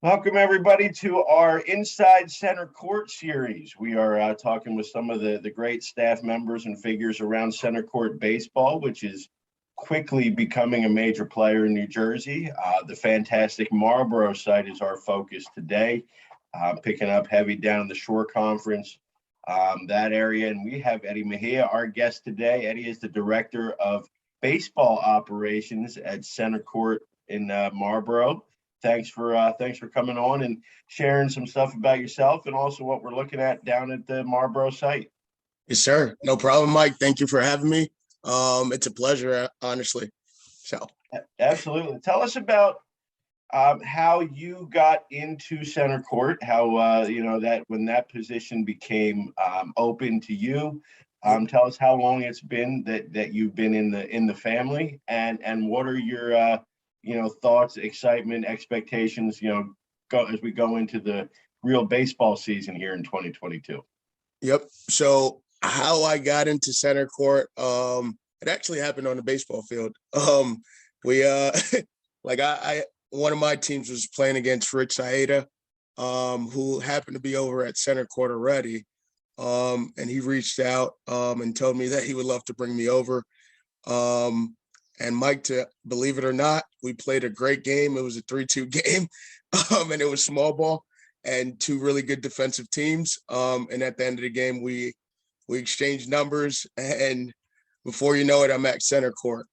Welcome, everybody, to our Inside Center Court series. We are talking with some of the great staff members and figures around Center Court Baseball, which is quickly becoming a major player in New Jersey. The fantastic Marlboro site is our focus today, picking up heavy down the Shore Conference, that area. And we have Eddie Mejia, our guest today. Eddie is the director of baseball operations at Center Court in Marlboro. Thanks for coming on and sharing some stuff about yourself and also what we're looking at down at the Marlboro site. Yes, sir. No problem, Mike. Thank you for having me. It's a pleasure, honestly. So Absolutely. Tell us about how you got into center court, how that when that position became open to you. Tell us how long it's been that you've been in the family, and what are your thoughts, excitement, expectations, go as we go into the real baseball season here in 2022. Yep. So how I got into center court, it actually happened on the baseball field. We like I one of my teams was playing against Rich Saeda, who happened to be over at center court already. And he reached out and told me that he would love to bring me over. And Mike, to believe it or not, we played a great game. It was a 3-2 game, and it was small ball and two really good defensive teams. And at the end of the game, we exchanged numbers, and before you know it, I'm at center court.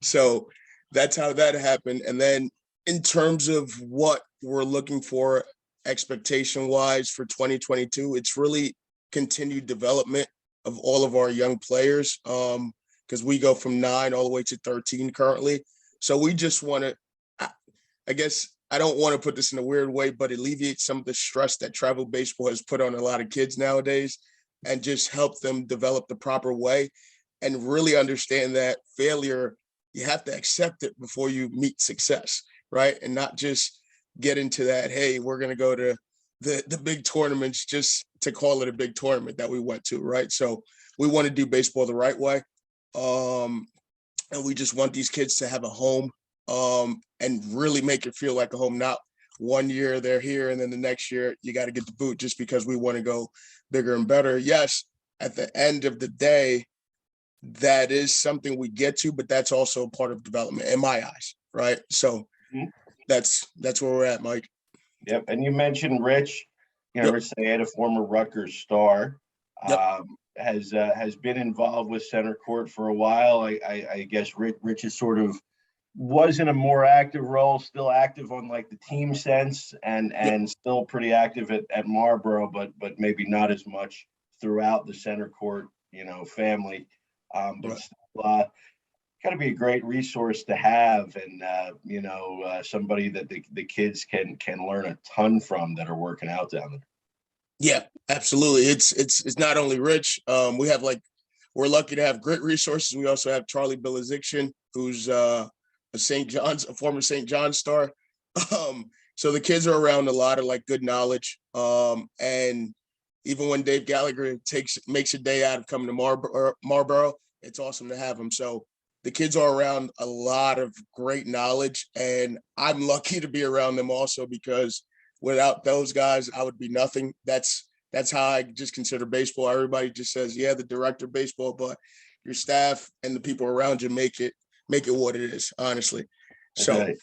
So that's how that happened. And then in terms of what we're looking for expectation-wise for 2022, it's really continued development of all of our young players. Because we go from 9 all the way to 13 currently. So we just want to, I guess, I don't want to put this in a weird way, but alleviate some of the stress that travel baseball has put on a lot of kids nowadays and just help them develop the proper way and really understand that failure, you have to accept it before you meet success, right? And not just get into that, hey, we're going to go to the big tournaments just to call it a big tournament that we went to, right? So we want to do baseball the right way. And we just want these kids to have a home and really make it feel like a home. Not 1 year they're here and then the next year you got to get the boot just because we want to go bigger and better. Yes, at the end of the day, that is something we get to, but that's also a part of development in my eyes, right? So that's where we're at, Mike. Yep. And you mentioned Rich, Rich Sayed, a former Rutgers star. Yep. Has been involved with center court for a while. I guess Rich is sort of was in a more active role, still active on like the team sense and still pretty active at Marlboro, but maybe not as much throughout the center court, family. But still, got to be a great resource to have, and somebody that the kids can learn a ton from that are working out down there. Yeah, absolutely. It's not only Rich. We're lucky to have great resources. We also have Charlie Biliziction, who's a former St. John's star. So the kids are around a lot of like good knowledge. And even when Dave Gallagher makes a day out of coming to Marlboro, it's awesome to have him. So the kids are around a lot of great knowledge, and I'm lucky to be around them also because without those guys, I would be nothing. That's how I just consider baseball. Everybody just says, yeah, the director of baseball, but your staff and the people around you make it what it is, honestly. So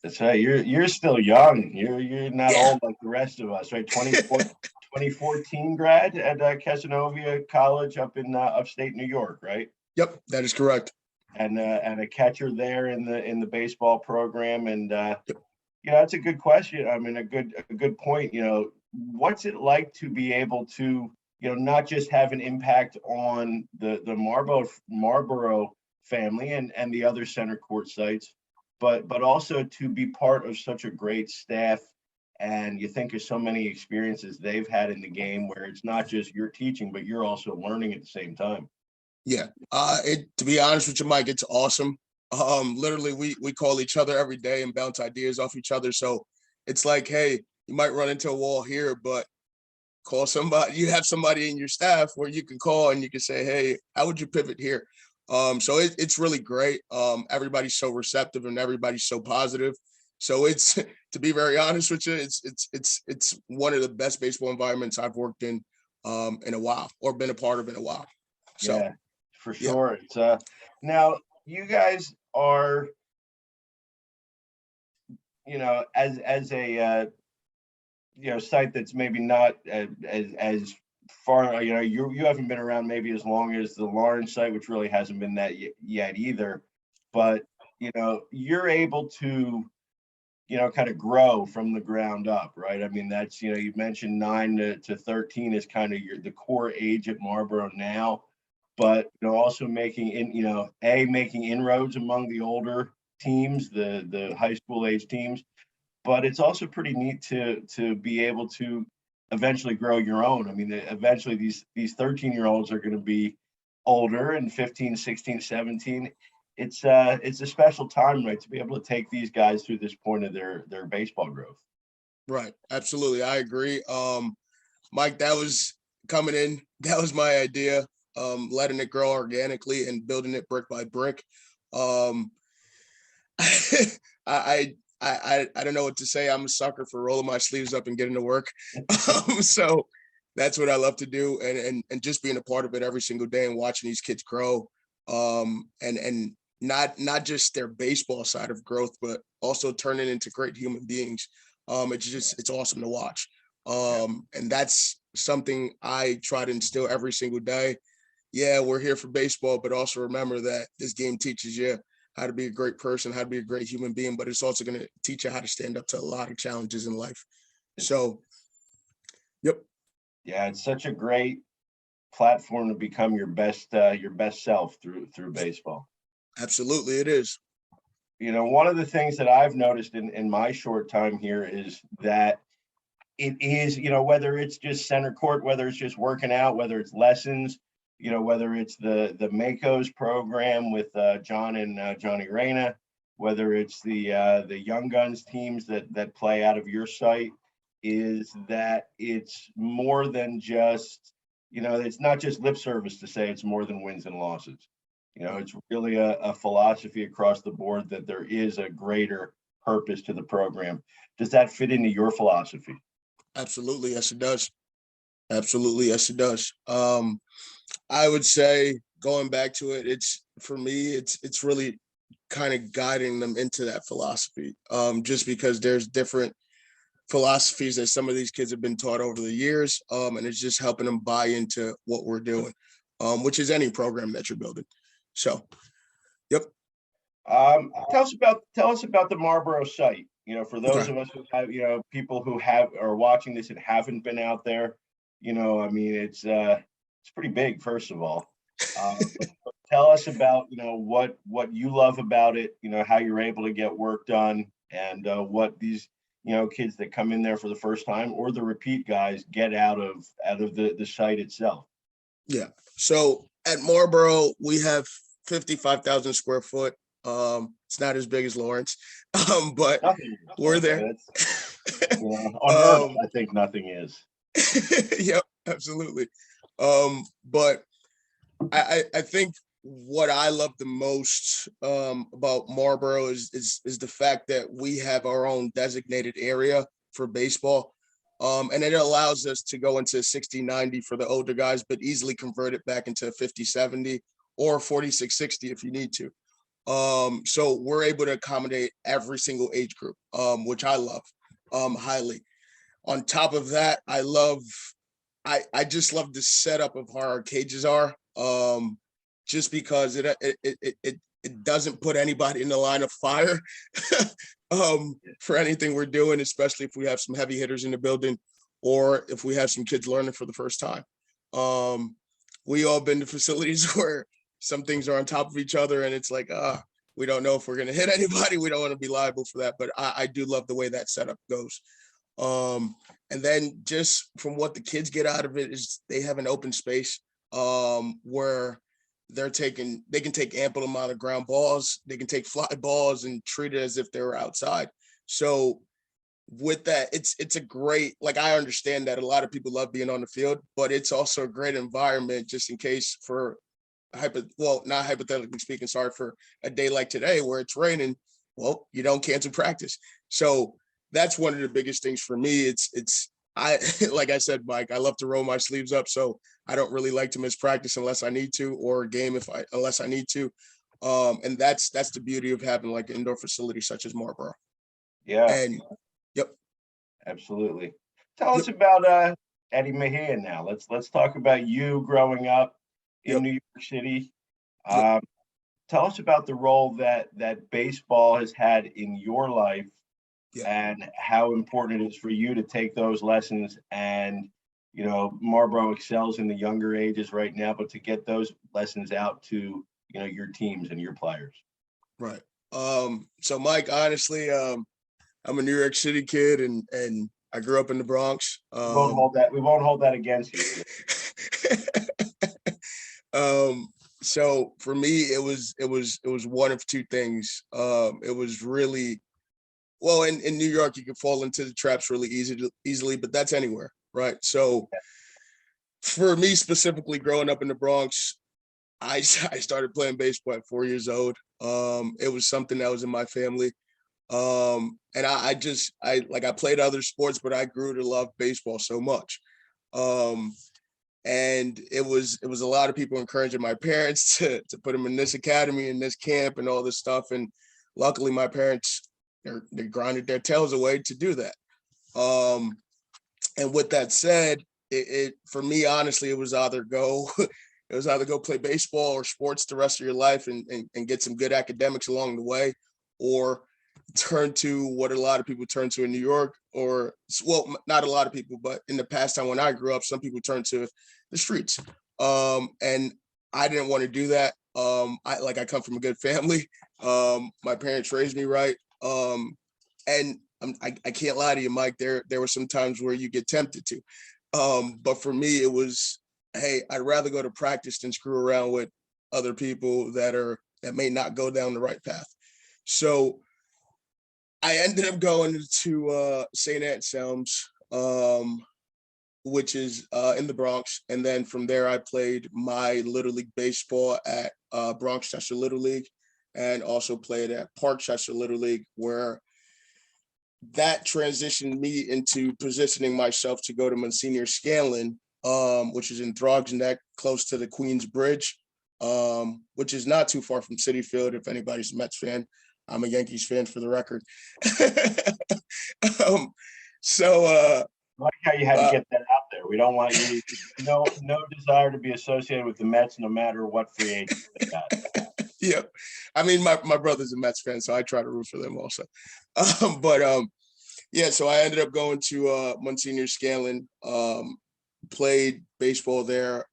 that's right. You're still young. You're not old like the rest of us, right? 2014 grad at Cazenovia College up in upstate New York, right? Yep, that is correct. And a catcher there in the baseball program, and that's a good question. I mean, a good point. What's it like to be able to, not just have an impact on the Marlboro family and the other center court sites, but also to be part of such a great staff. And you think of so many experiences they've had in the game where it's not just you're teaching, but you're also learning at the same time. Yeah. To be honest with you, Mike, it's awesome. Literally we call each other every day and bounce ideas off each other. So it's like, hey, you might run into a wall here, but call somebody. You have somebody in your staff where you can call and you can say, hey, how would you pivot here? So it's really great. Everybody's so receptive and everybody's so positive. So it's to be very honest with you, it's one of the best baseball environments I've worked in a while or been a part of in a while. So Yeah, for yeah. sure. It's now you guys are, as a site that's maybe not as far, you haven't been around maybe as long as the Lawrence site, which really hasn't been that yet either. But you're able to kind of grow from the ground up, right? I mean, that's, you mentioned 9 to 13 is kind of the core age at Marlboro now, but, also making making inroads among the older teams, the high school age teams, but it's also pretty neat to be able to eventually grow your own. I mean, eventually these 13-year-olds are going to be older and 15, 16, 17. It's a special time, right, to be able to take these guys through this point of their baseball growth. Right. Absolutely. I agree. Mike, that was coming in. That was my idea. Letting it grow organically and building it brick by brick. Um, I, I don't know what to say. I'm a sucker for rolling my sleeves up and getting to work. So that's what I love to do. And just being a part of it every single day and watching these kids grow. And not just their baseball side of growth, but also turning into great human beings. It's awesome to watch. And that's something I try to instill every single day. Yeah, we're here for baseball, but also remember that this game teaches you how to be a great person, how to be a great human being, but it's also going to teach you how to stand up to a lot of challenges in life. So, yep. Yeah, it's such a great platform to become your best self through baseball. Absolutely, it is. One of the things that I've noticed in my short time here is that it is, whether it's just center court, whether it's just working out, whether it's lessons, whether it's the Makos program with John and Johnny Reyna, whether it's the Young Guns teams that play out of your site, is that it's more than just, it's not just lip service to say it's more than wins and losses. It's really a philosophy across the board that there is a greater purpose to the program. Does that fit into your philosophy? Absolutely, yes, it does. Absolutely, yes, it does. I would say going back to it, it's for me, it's really kind of guiding them into that philosophy. Just because there's different philosophies that some of these kids have been taught over the years, and it's just helping them buy into what we're doing, which is any program that you're building. So, yep. Tell us about the Marlboro site. For those Okay. of us who have, people who are watching this and haven't been out there, I mean, it's pretty big, first of all. Tell us about, what you love about it, how you're able to get work done, and what these, kids that come in there for the first time or the repeat guys get out of the site itself. Yeah. So at Marlboro, we have 55,000 square foot. It's not as big as Lawrence, but Nothing. we're there. On Earth, I think nothing is. Yep, absolutely. But I think what I love the most about Marlboro is the fact that we have our own designated area for baseball. And it allows us to go into 60-90 for the older guys, but easily convert it back into 50-70 or 46-60 if you need to. So we're able to accommodate every single age group, which I love highly. On top of that, I just love the setup of how our cages are, just because it doesn't put anybody in the line of fire for anything we're doing, especially if we have some heavy hitters in the building or if we have some kids learning for the first time. We all been to facilities where some things are on top of each other and it's like, we don't know if we're going to hit anybody. We don't want to be liable for that, but I do love the way that setup goes. And then just from what the kids get out of it is they have an open space where they can take ample amount of ground balls. They can take fly balls and treat it as if they were outside. So with that, it's a great, like, I understand that a lot of people love being on the field, but it's also a great environment just in case for not hypothetically speaking, sorry, for a day like today where it's raining well, you don't cancel practice. So that's one of the biggest things for me. I like I said, Mike, I love to roll my sleeves up. So I don't really like to miss practice unless I need to, or a game unless I need to. And that's the beauty of having like an indoor facility such as Marlboro. Yeah, And yep. absolutely. Tell Yep. us about Eddie Mejia now. Let's talk about you growing up in Yep. New York City. Yep. Tell us about the role that baseball has had in your life, Yep. and how important it is for you to take those lessons. And Marlboro excels in the younger ages right now, but to get those lessons out to your teams and your players. Right. So Mike, honestly, I'm a New York City kid, and I grew up in the Bronx. We won't hold that against you either. So for me, it was one of two things. It was really, well, in New York, you can fall into the traps really easily, but that's anywhere, right? So for me specifically, growing up in the Bronx, I started playing baseball at 4 years old. It was something that was in my family. And I played other sports, but I grew to love baseball so much. And it was a lot of people encouraging my parents to put them in this academy and this camp and all this stuff. And luckily my parents, they grinded their tails away to do that. And with that said, it for me, honestly, it was either go play baseball or sports the rest of your life and get some good academics along the way, or turn to what a lot of people turn to in New York, or, well, not a lot of people, but in the past time when I grew up, some people turned to the streets. And I didn't want to do that. I come from a good family. My parents raised me right. And I can't lie to you, Mike, there were some times where you get tempted to. But for me, it was, hey, I'd rather go to practice than screw around with other people that may not go down the right path. So I ended up going to St. Anselm's, which is in the Bronx. And then from there, I played my Little League baseball at Bronx Chester Little League, and also played at Park Chester Little League, where that transitioned me into positioning myself to go to Monsignor Scanlon, which is in Throgs Neck, close to the Queens Bridge, which is not too far from Citi Field, if anybody's a Mets fan. I'm a Yankees fan, for the record. I like how you had to get that out there. We don't want you, no desire to be associated with the Mets, no matter what free agent they got. Yeah, I mean, my brother's a Mets fan, so I try to root for them also. Yeah, so I ended up going to Monsignor Scanlon, played baseball there,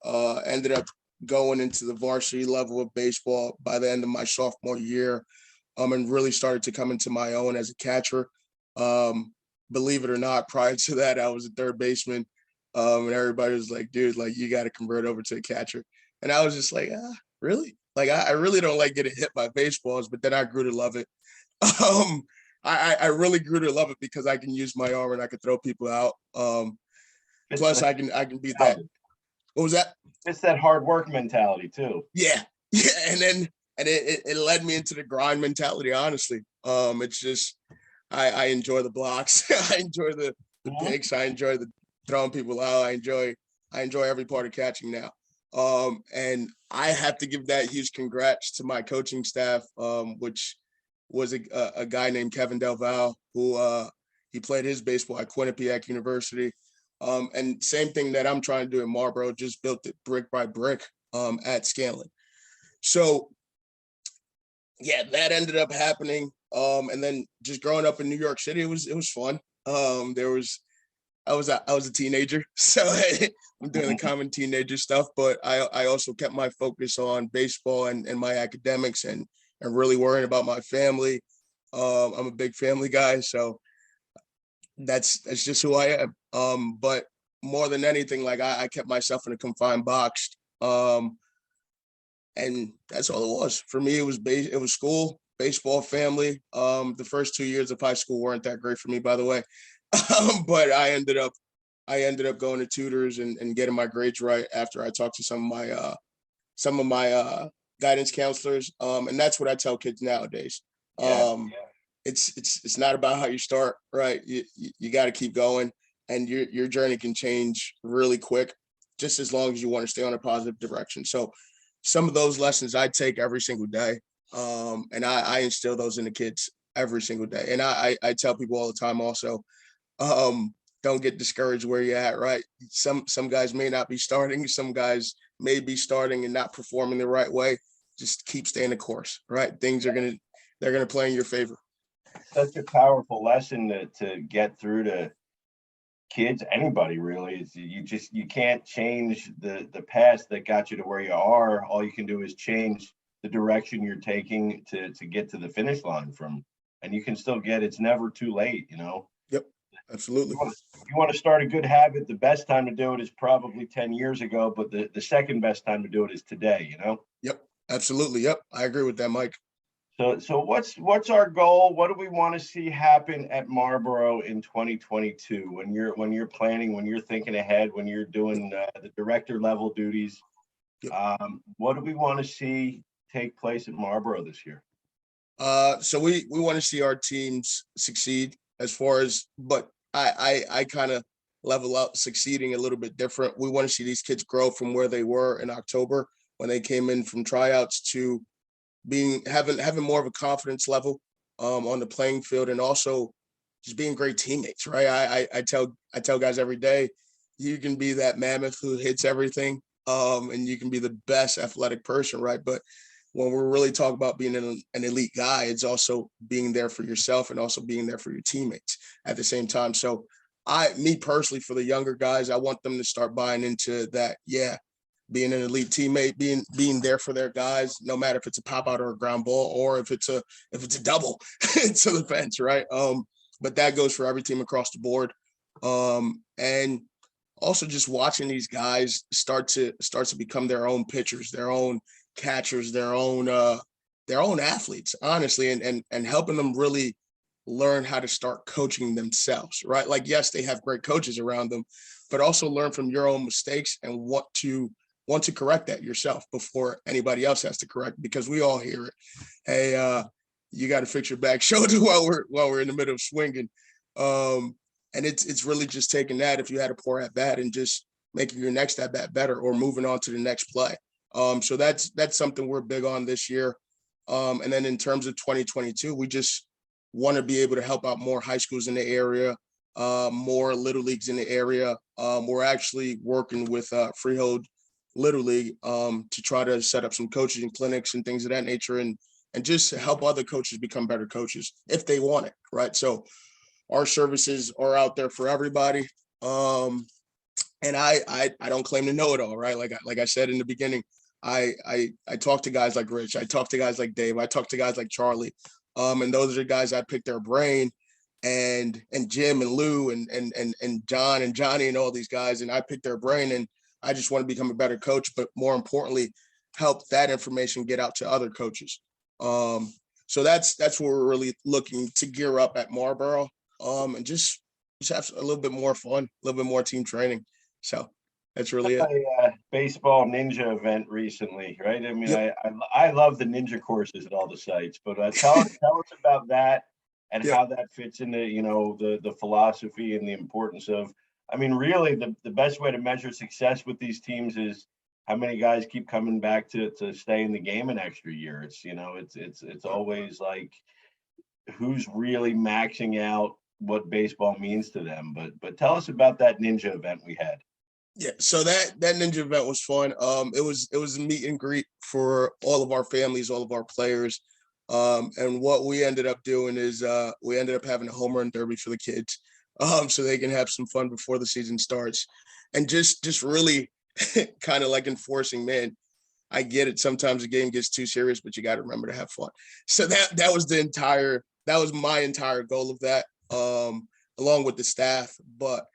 ended up going into the varsity level of baseball by the end of my sophomore year, and really started to come into my own as a catcher. Believe it or not, prior to that, I was a third baseman, and everybody was like, dude, like, you got to convert over to a catcher. And I was just like, really? Like, I really don't like getting hit by baseballs, but then I grew to love it. I really grew to love it because I can use my arm and I can throw people out. Plus, I can beat that. What was that? It's that hard work mentality too. Yeah. And then it led me into the grind mentality. Honestly, it's just I enjoy the blocks. I enjoy the picks. I enjoy the throwing people out. I enjoy every part of catching now. And I have to give that huge congrats to my coaching staff, which was a guy named Kevin Delval, who he played his baseball at Quinnipiac University. And same thing that I'm trying to do in Marlboro, just built it brick by brick at Scanlon. So yeah, that ended up happening. And then just growing up in New York City, it was fun. I was a teenager, so I'm doing the common teenager stuff, but I also kept my focus on baseball and my academics and really worrying about my family. I'm a big family guy, so that's just who I am. But more than anything, like I kept myself in a confined box. And that's all it was. For me, it was school, baseball, family. The first 2 years of high school weren't that great for me, by the way. But I ended up going to tutors and getting my grades right after I talked to some of my guidance counselors. And that's what I tell kids nowadays. it's not about how you start, right? You got to keep going, and your journey can change really quick, just as long as you want to stay on a positive direction. So some of those lessons I take every single day, and I instill those in the kids every single day. And I tell people all the time also, don't get discouraged where you're at, right? Some guys may not be starting, some guys may be starting and not performing the right way. Just keep staying the course, right? They're gonna play in your favor. Such a powerful lesson to get through to kids, anybody really. Is you can't change the past that got you to where you are. All you can do is change the direction you're taking to get to the finish line from, and you can still get, it's never too late, you know. Yep, absolutely. You want to start a good habit, the best time to do it is probably 10 years ago, but the second best time to do it is today, you know. Yep, absolutely. Yep, I agree with that, Mike. So what's our goal? What do we want to see happen at Marlboro in 2022? When you're planning, when you're thinking ahead, when you're doing the director level duties, Yep. what do we want to see take place at Marlboro this year? So we want to see our teams succeed as far as, but I kind of level out succeeding a little bit different. We want to see these kids grow from where they were in October when they came in from tryouts to having more of a confidence level on the playing field, and also just being great teammates, right? I tell guys every day, you can be that mammoth who hits everything, and you can be the best athletic person, right? But when we're really talking about being an elite guy, it's also being there for yourself and also being there for your teammates at the same time. So me personally, for the younger guys, I want them to start buying into that. Yeah, being an elite teammate, being there for their guys, no matter if it's a pop out or a ground ball, or if it's a double to the fence, right? But that goes for every team across the board. And also just watching these guys start to become their own pitchers, their own catchers, their own athletes, honestly, and helping them really learn how to start coaching themselves, right? Like, yes, they have great coaches around them, but also learn from your own mistakes and want to correct that yourself before anybody else has to correct, because we all hear it. Hey, you got to fix your back shoulder while we're in the middle of swinging. And it's really just taking that, if you had a poor at bat, and just making your next at bat better, or moving on to the next play. So that's something we're big on this year. And then in terms of 2022, we just want to be able to help out more high schools in the area, more little leagues in the area. We're actually working with Freehold Little League to try to set up some coaching clinics and things of that nature, and just help other coaches become better coaches if they want it, right? So our services are out there for everybody. And I don't claim to know it all, right? Like I said in the beginning, I talk to guys like Rich, I talk to guys like Dave, I talk to guys like Charlie, and those are the guys I pick their brain, and Jim and Lou and John and Johnny and all these guys, and I pick their brain, and I just want to become a better coach, but more importantly, help that information get out to other coaches. So that's what we're really looking to gear up at Marlboro, and just have a little bit more fun, a little bit more team training. So that's really it. Baseball ninja event recently, right? I mean, Yep. I love the ninja courses at all the sites, but tell us about that and Yep. how that fits into, you know, the philosophy and the importance of. I mean, really, the best way to measure success with these teams is how many guys keep coming back to stay in the game an extra year. It's, you know, it's always like who's really maxing out what baseball means to them. But tell us about that ninja event we had. Yeah, so that ninja event was fun. It was a meet and greet for all of our families, all of our players. And what we ended up doing is we ended up having a home run derby for the kids, so they can have some fun before the season starts, and just really kind of like enforcing, man, I get it. Sometimes the game gets too serious, but you got to remember to have fun. So that was my entire goal of that, along with the staff. But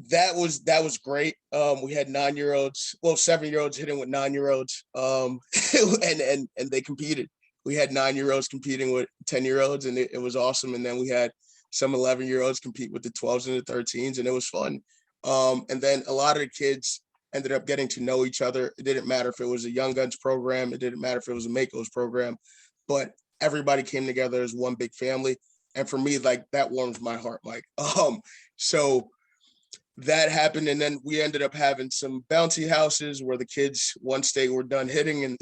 that was great. We had 9-year-olds, well, 7-year-olds hitting with 9-year-olds, and they competed. We had 9-year-olds competing with 10-year-olds, and it was awesome. And then we had some 11-year-olds compete with the 12s and the 13s, and it was fun. And then a lot of the kids ended up getting to know each other. It didn't matter if it was a Young Guns program. It didn't matter if it was a Makos program. But everybody came together as one big family. And for me, like, that warms my heart, Mike. So that happened. And then we ended up having some bouncy houses where the kids, once they were done hitting and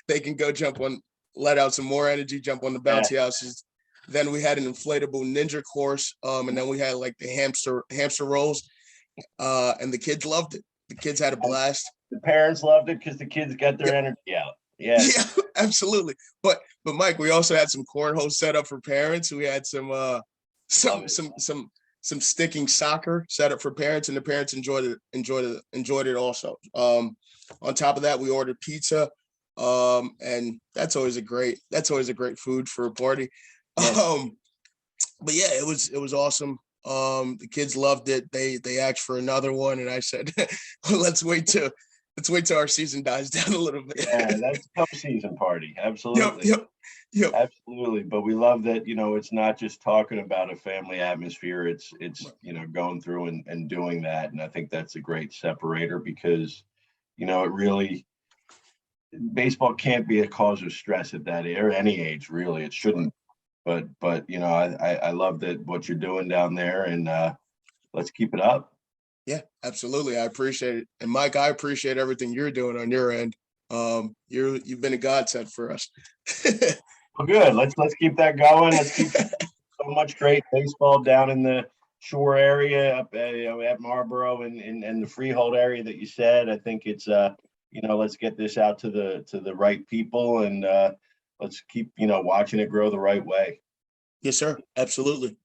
they can go let out some more energy, jump on the bouncy houses. Then we had an inflatable ninja course. And then we had like the hamster rolls. And the kids loved it. The kids had a blast. The parents loved it because the kids got their energy out. Yeah, absolutely. But Mike, we also had some cornhole set up for parents. We had some sticking soccer set up for parents, and the parents enjoyed it also. On top of that, we ordered pizza, and that's always a great food for a party. Yeah. But yeah, it was awesome. The kids loved it. They asked for another one, and I said, let's wait till our season dies down a little bit. Yeah, that's a tough season party. Absolutely. Yep. Absolutely. But we love that, it's not just talking about a family atmosphere. It's going through and doing that. And I think that's a great separator because, it really, baseball can't be a cause of stress at that age or any age, really. It shouldn't. But I love that what you're doing down there, and let's keep it up. Yeah, absolutely. I appreciate it. And Mike, I appreciate everything you're doing on your end. You've been a godsend for us. Well, good. Let's keep that going. Let's keep so much great baseball down in the shore area up at Marlboro and the Freehold area that you said. I think it's let's get this out to the right people, and let's keep watching it grow the right way. Yes, sir. Absolutely.